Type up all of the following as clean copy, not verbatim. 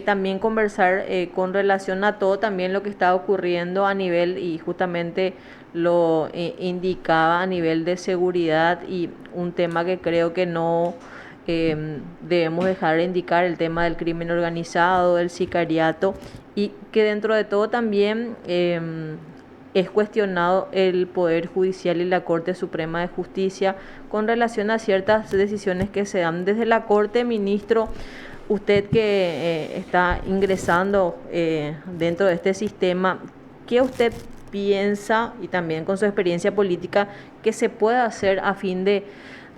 también conversar con relación a todo también lo que está ocurriendo a nivel, y justamente lo indicaba a nivel de seguridad, y un tema que creo que no debemos dejar de indicar, el tema del crimen organizado, del sicariato, y que dentro de todo también es cuestionado el Poder Judicial y la Corte Suprema de Justicia con relación a ciertas decisiones que se dan desde la Corte. Ministro, usted que está ingresando dentro de este sistema, ¿qué usted piensa, y también con su experiencia política, que se puede hacer a fin de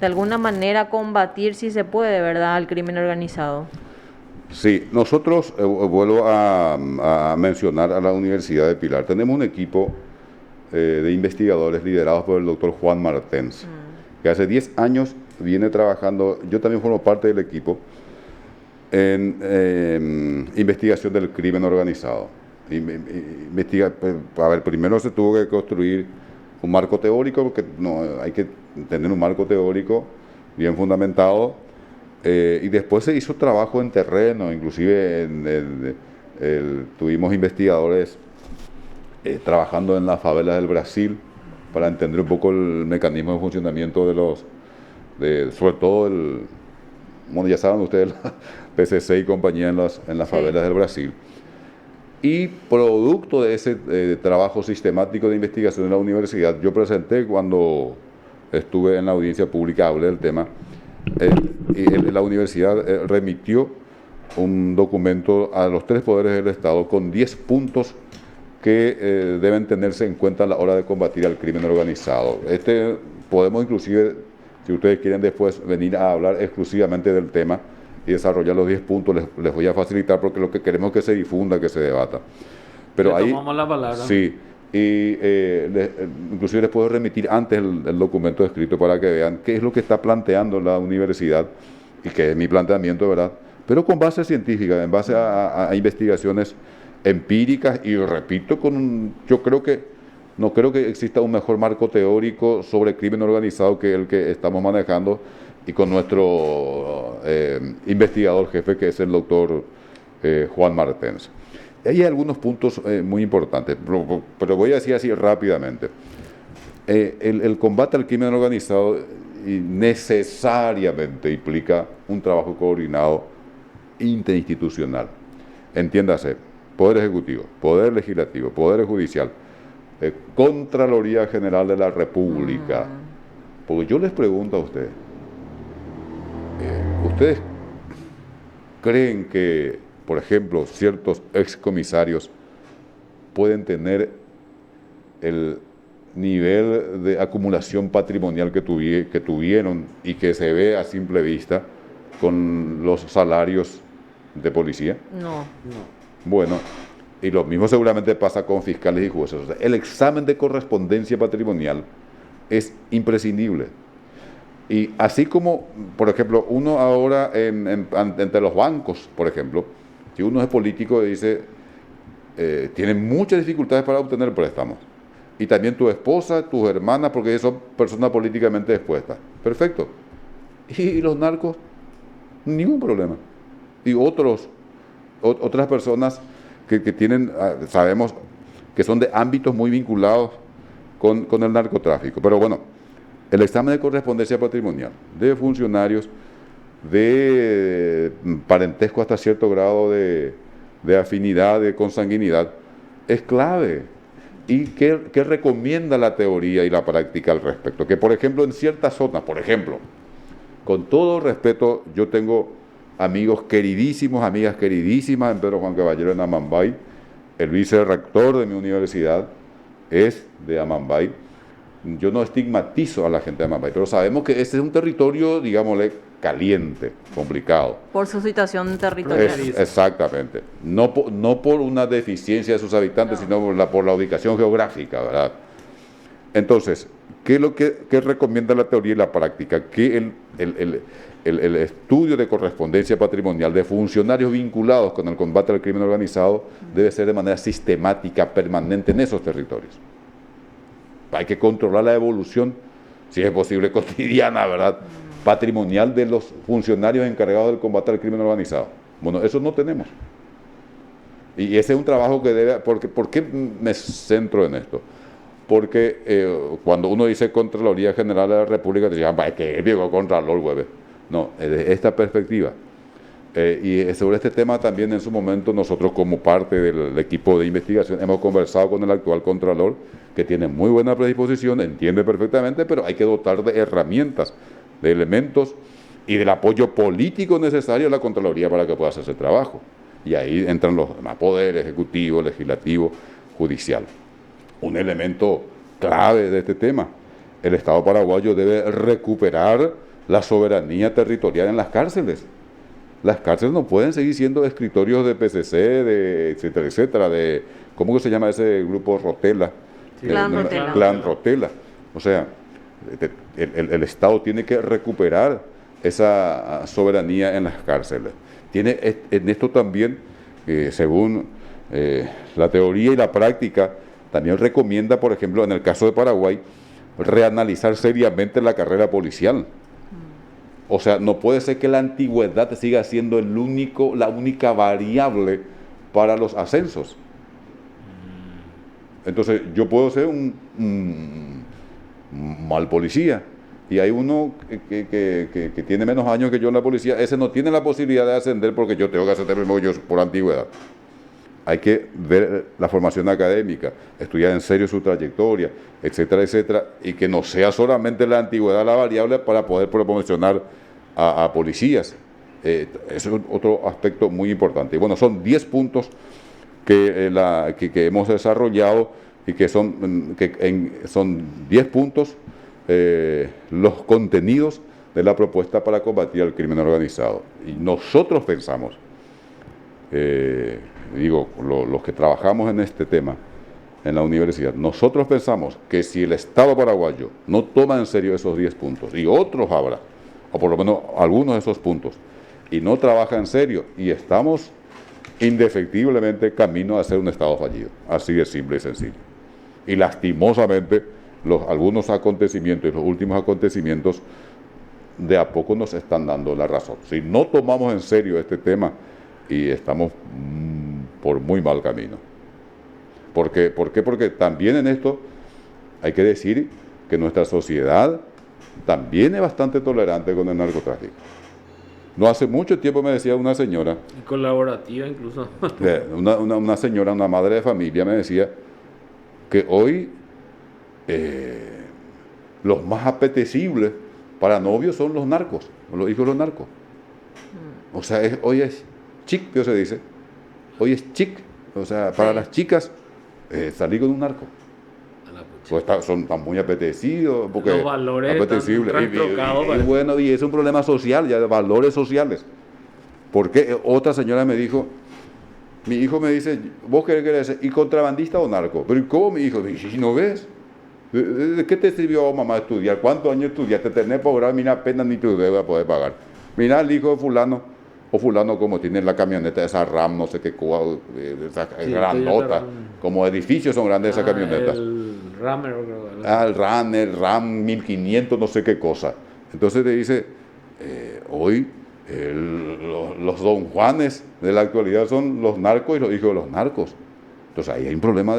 alguna manera combatir, si se puede, ¿verdad?, al crimen organizado? Sí, nosotros, vuelvo a mencionar a la Universidad de Pilar, tenemos un equipo de investigadores liderados por el doctor Juan Martens, que hace 10 años viene trabajando, yo también formo parte del equipo, en investigación del crimen organizado. A ver, primero se tuvo que construir un marco teórico, porque no, hay que tener un marco teórico bien fundamentado, y después se hizo trabajo en terreno, inclusive tuvimos investigadores trabajando en las favelas del Brasil para entender un poco el mecanismo de funcionamiento sobre todo bueno, ya saben ustedes, la PCC y compañía en las favelas del Brasil. Y producto de ese trabajo sistemático de investigación en la universidad, yo presenté, cuando estuve en la audiencia pública, hablé del tema, y la universidad remitió un documento a los 3 poderes del Estado con 10 puntos que deben tenerse en cuenta a la hora de combatir al crimen organizado. Podemos inclusive, si ustedes quieren después venir a hablar exclusivamente del tema y desarrollar los 10 puntos, les voy a facilitar, porque lo que queremos es que se difunda, que se debata. Pero le tomamos la palabra. Sí, y inclusive les puedo remitir antes el documento escrito para que vean qué es lo que está planteando la universidad, y que es mi planteamiento, ¿verdad? Pero con base científica, en base a investigaciones empíricas, y repito, no creo que exista un mejor marco teórico sobre crimen organizado que el que estamos manejando, y con nuestro investigador jefe, que es el doctor Juan Martens. Hay algunos puntos muy importantes, pero voy a decir así rápidamente. El combate al crimen organizado necesariamente implica un trabajo coordinado interinstitucional. Entiéndase, Poder Ejecutivo, Poder Legislativo, Poder Judicial, Contraloría General de la República. Porque yo les pregunto a ustedes, ¿ustedes creen que, por ejemplo, ciertos excomisarios pueden tener el nivel de acumulación patrimonial que tuvieron y que se ve a simple vista con los salarios de policía? No. Bueno, y lo mismo seguramente pasa con fiscales y jueces. O sea, el examen de correspondencia patrimonial es imprescindible. Y así como, por ejemplo, uno ahora entre los bancos, por ejemplo, si uno es político y dice, tienen muchas dificultades para obtener préstamos. Y también tu esposa, tus hermanas, porque son personas políticamente expuestas. Perfecto. Y los narcos, ningún problema. Y otras personas que tienen, sabemos que son de ámbitos muy vinculados con el narcotráfico. Pero bueno, el examen de correspondencia patrimonial de funcionarios de parentesco hasta cierto grado de afinidad, de consanguinidad, es clave. ¿Y qué recomienda la teoría y la práctica al respecto? Que, por ejemplo, en ciertas zonas, por ejemplo, con todo respeto, yo tengo amigos queridísimos, amigas queridísimas en Pedro Juan Caballero, en Amambay. El vicerrector de mi universidad es de Amambay. Yo no estigmatizo a la gente de Amambay, pero sabemos que ese es un territorio, digámosle, caliente, complicado. Por su situación territorial. Exactamente. No por una deficiencia de sus habitantes, sino por la ubicación geográfica, ¿verdad? Entonces, ¿qué recomienda la teoría y la práctica? Que el estudio de correspondencia patrimonial de funcionarios vinculados con el combate al crimen organizado debe ser de manera sistemática, permanente en esos territorios. Hay que controlar la evolución, si es posible, cotidiana, ¿verdad?, patrimonial de los funcionarios encargados del combate al crimen organizado. Bueno, eso no tenemos. Y ese es un trabajo que debe... ¿Por qué me centro en esto? Porque cuando uno dice Contraloría General de la República, te dicen, es que es viejo Contralor, hueve. No, desde esta perspectiva. Y sobre este tema también en su momento nosotros como parte del equipo de investigación hemos conversado con el actual Contralor, que tiene muy buena predisposición, entiende perfectamente, pero hay que dotar de herramientas, de elementos y del apoyo político necesario a la Contraloría para que pueda hacer ese trabajo. Y ahí entran los demás poderes, ejecutivo, legislativo, judicial. Un elemento clave de este tema: el Estado paraguayo debe recuperar la soberanía territorial en las cárceles. Las cárceles no pueden seguir siendo escritorios de PCC, de etcétera, etcétera, de, ¿cómo que se llama ese grupo Rotela? Sí, Clan Rotela. Clan Rotela. O sea, el Estado tiene que recuperar esa soberanía en las cárceles. Tiene en esto también, según la teoría y la práctica, también recomienda, por ejemplo, en el caso de Paraguay, reanalizar seriamente la carrera policial. O sea, no puede ser que la antigüedad siga siendo la única variable para los ascensos. Entonces, yo puedo ser un mal policía, y hay uno que tiene menos años que yo en la policía, ese no tiene la posibilidad de ascender porque yo tengo que ascender yo por antigüedad. Hay que ver la formación académica, estudiar en serio su trayectoria, etcétera, etcétera, y que no sea solamente la antigüedad la variable para poder promocionar a policías. Eso es otro aspecto muy importante. Y bueno, son 10 puntos que hemos desarrollado y que son 10 puntos los contenidos de la propuesta para combatir el crimen organizado. Y nosotros pensamos, los que trabajamos en este tema en la universidad, nosotros pensamos que si el Estado paraguayo no toma en serio esos 10 puntos, y otros habrá, o por lo menos algunos de esos puntos, y no trabaja en serio, y estamos indefectiblemente camino a ser un Estado fallido, así de simple y sencillo. Y lastimosamente algunos acontecimientos y los últimos acontecimientos de a poco nos están dando la razón. Si no tomamos en serio este tema, y estamos por muy mal camino. ¿Por qué? Porque también en esto hay que decir que nuestra sociedad también es bastante tolerante con el narcotráfico. No hace mucho tiempo me decía una señora, y colaborativa incluso, una señora, una madre de familia, me decía que hoy los más apetecibles para novios son los narcos, los hijos de los narcos. O sea, hoy es chic, que se dice, hoy es chic, o sea, para las chicas salir con un narco. Pues están muy apetecidos, porque los valores apetecibles. Y bueno, y es un problema social, ya de valores sociales. Porque otra señora me dijo, mi hijo me dice, ¿vos querés ser y contrabandista o narco? Pero ¿cómo, mi hijo? ¿Y no ves? ¿De qué te sirvió, mamá, estudiar? ¿Cuántos años estudiaste? Tener posgrado, mira, apenas ni tu deuda poder pagar. Mira el hijo de fulano, o fulano como tiene la camioneta, esa RAM, no sé qué, esa grandota, como edificios son grandes esas camionetas. El Rammer, creo. El RAM 1500, no sé qué cosa. Entonces te dice, hoy los don Juanes de la actualidad son los narcos y los hijos de los narcos. Entonces ahí hay un problema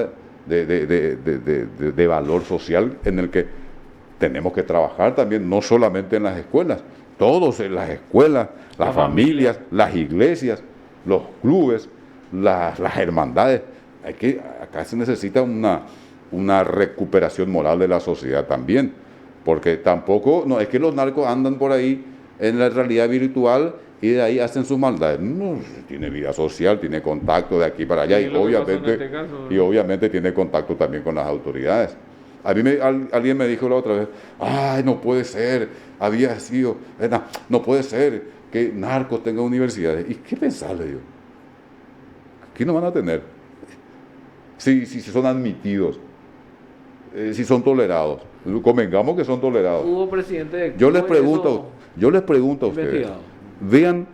de valor social en el que tenemos que trabajar también, no solamente en las escuelas, todos en las escuelas, las familias, las iglesias, los clubes, las hermandades. Acá se necesita una recuperación moral de la sociedad también, porque tampoco, no es que los narcos andan por ahí en la realidad virtual y de ahí hacen sus maldades. No, tiene vida social, tiene contacto de aquí para allá, y obviamente tiene contacto también con las autoridades. A mí alguien me dijo la otra vez, ay, no puede ser, había sido, no puede ser que narcos tengan universidades. ¿Y qué pensás, le digo? ¿Qué no van a tener? Si son admitidos, si son tolerados, convengamos que son tolerados. Hubo presidente de yo les pregunto a ustedes, vean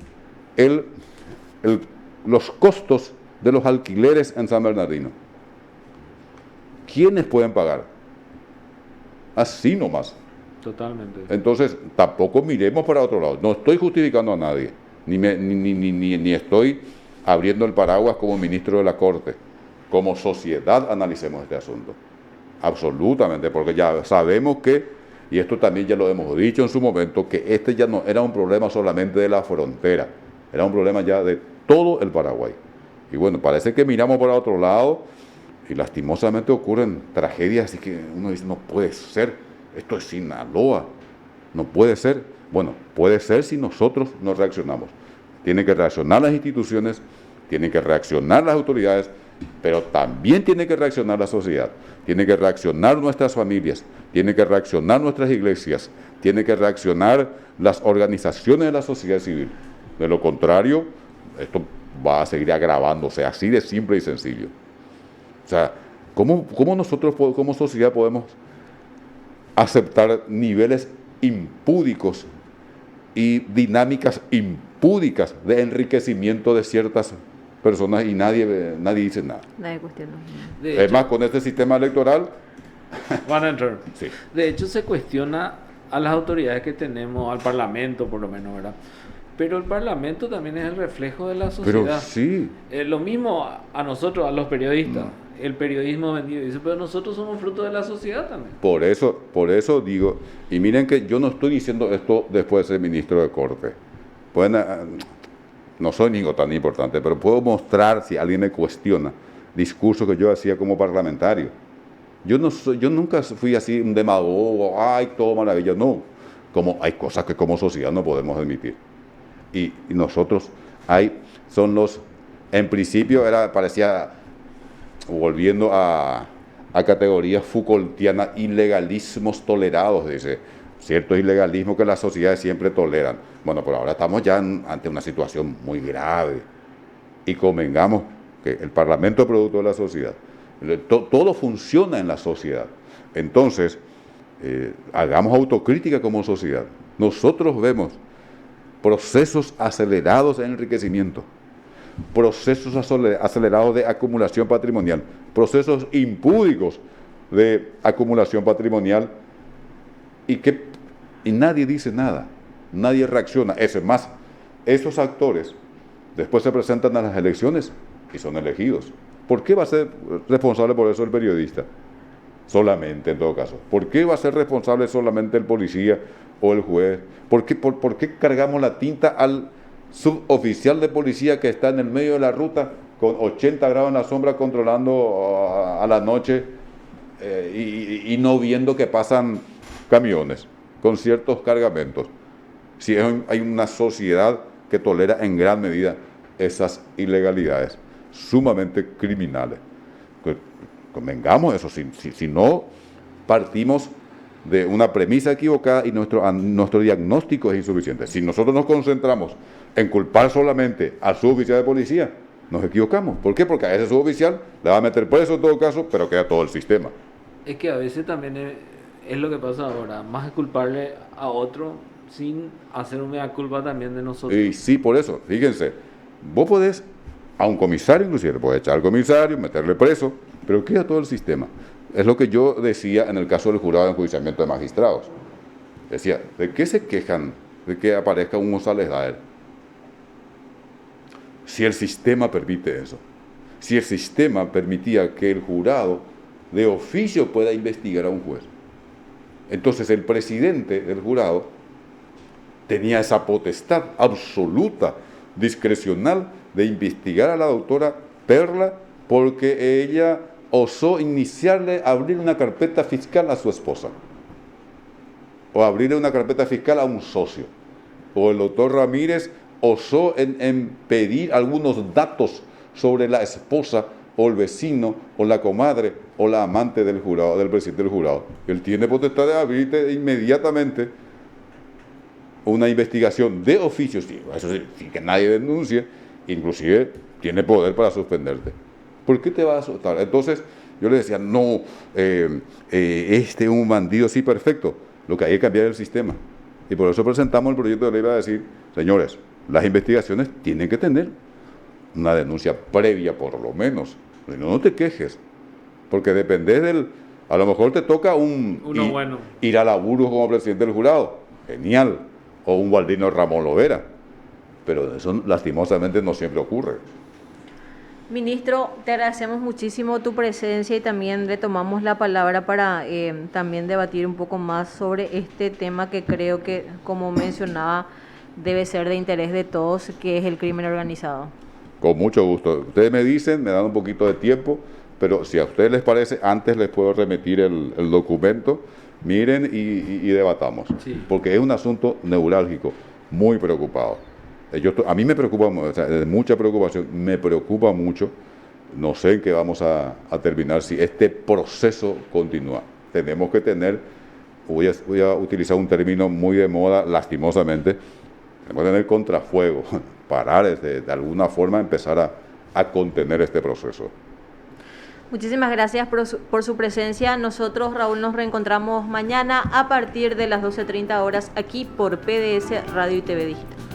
los costos de los alquileres en San Bernardino. ¿Quiénes pueden pagar? Así nomás. Totalmente. Entonces, tampoco miremos para otro lado. No estoy justificando a nadie, ni estoy abriendo el paraguas como ministro de la Corte, como sociedad analicemos este asunto. Absolutamente, porque ya sabemos que, y esto también ya lo hemos dicho en su momento, que este ya no era un problema solamente de la frontera, era un problema ya de todo el Paraguay. Y bueno, parece que miramos para otro lado y lastimosamente ocurren tragedias, así que uno dice, no puede ser, esto es Sinaloa, no puede ser. Bueno, puede ser si nosotros no reaccionamos. Tienen que reaccionar las instituciones, tienen que reaccionar las autoridades, pero también tiene que reaccionar la sociedad, tiene que reaccionar nuestras familias, tiene que reaccionar nuestras iglesias, tiene que reaccionar las organizaciones de la sociedad civil. De lo contrario, esto va a seguir agravándose, así de simple y sencillo. O sea, ¿cómo nosotros como sociedad podemos aceptar niveles impúdicos y dinámicas impúdicas de enriquecimiento de ciertas personas y nadie dice nada? Nadie cuestiona. Es más, con este sistema electoral... Van a entrar. Sí. De hecho, se cuestiona a las autoridades que tenemos, al Parlamento por lo menos, ¿verdad? Pero el Parlamento también es el reflejo de la sociedad. Pero sí. Lo mismo a nosotros, a los periodistas. El periodismo vendido dice, pero nosotros somos fruto de la sociedad también. Por eso digo, y miren que yo no estoy diciendo esto después de ser ministro de Corte. No soy ni tan importante, pero puedo mostrar, si alguien me cuestiona, discursos que yo hacía como parlamentario. Yo nunca fui así un demagogo, ay, todo maravilloso. No, como hay cosas que como sociedad no podemos admitir. Y nosotros, en principio parecía, volviendo a categorías Foucaultianas, ilegalismos tolerados, dice, ciertos ilegalismos que las sociedades siempre toleran. Bueno, por ahora estamos ya ante una situación muy grave y convengamos que el Parlamento es producto de la sociedad. Todo funciona en la sociedad. Entonces, hagamos autocrítica como sociedad. Nosotros vemos procesos acelerados de enriquecimiento, procesos acelerados de acumulación patrimonial, procesos impúdicos de acumulación patrimonial y nadie dice nada, nadie reacciona. Es más, esos actores después se presentan a las elecciones y son elegidos. ¿Por qué va a ser responsable por eso el periodista? Solamente, en todo caso. ¿Por qué va a ser responsable solamente el policía o el juez? ¿Por qué cargamos la tinta al suboficial de policía que está en el medio de la ruta con 80 grados en la sombra controlando a la noche y no viendo que pasan camiones con ciertos cargamentos? Si hay una sociedad que tolera en gran medida esas ilegalidades sumamente criminales. Convengamos eso, si no partimos de una premisa equivocada y nuestro diagnóstico es insuficiente. Si nosotros nos concentramos en culpar solamente al suboficial de policía, nos equivocamos. ¿Por qué? Porque a ese suboficial le va a meter preso en todo caso, pero queda todo el sistema. Es que a veces también es lo que pasa ahora, más es culparle a otro sin hacer una culpa también de nosotros. Y sí, por eso, fíjense, vos podés a un comisario inclusive, le podés echar al comisario, meterle preso, pero queda todo el sistema. Es lo que yo decía en el caso del jurado de enjuiciamiento de magistrados. Decía, ¿de qué se quejan de que aparezca un González Daer? Si el sistema permite eso, si el sistema permitía que el jurado de oficio pueda investigar a un juez. Entonces el presidente del jurado tenía esa potestad absoluta, discrecional, de investigar a la doctora Perla porque ella osó abrir una carpeta fiscal a su esposa, o abrirle una carpeta fiscal a un socio, o el doctor Ramírez osó en pedir algunos datos sobre la esposa, o el vecino, o la comadre, o la amante del jurado, del presidente del jurado. Él tiene potestad de abrirte inmediatamente una investigación de oficio, eso sí, sin que nadie denuncie, inclusive tiene poder para suspenderte. ¿Por qué te vas a asustar? Entonces yo le decía, no, este es un bandido, sí, perfecto. Lo que hay que cambiar es el sistema. Y por eso presentamos el proyecto de ley para decir, señores, las investigaciones tienen que tener una denuncia previa por lo menos. No te quejes, porque depende a lo mejor te toca ir a laburo como presidente del jurado, genial, o un Gualdino Ramón Lovera, pero eso lastimosamente no siempre ocurre. Ministro, te agradecemos muchísimo tu presencia y también le tomamos la palabra para también debatir un poco más sobre este tema que creo que, como mencionaba, debe ser de interés de todos, que es el crimen organizado. Con mucho gusto. Ustedes me dicen, me dan un poquito de tiempo, pero si a ustedes les parece, antes les puedo remitir el documento, miren y debatamos. Sí. Porque es un asunto neurálgico, muy preocupado. A mí me preocupa, o sea, de mucha preocupación, me preocupa mucho. No sé en qué vamos a terminar si este proceso continúa. Tenemos que tener, voy a utilizar un término muy de moda, lastimosamente, tenemos que tener contrafuego, parar de alguna forma, empezar a contener este proceso. Muchísimas gracias por su presencia. Nosotros, Raúl, nos reencontramos mañana a partir de las 12:30 horas aquí por PDS Radio y TV Digital.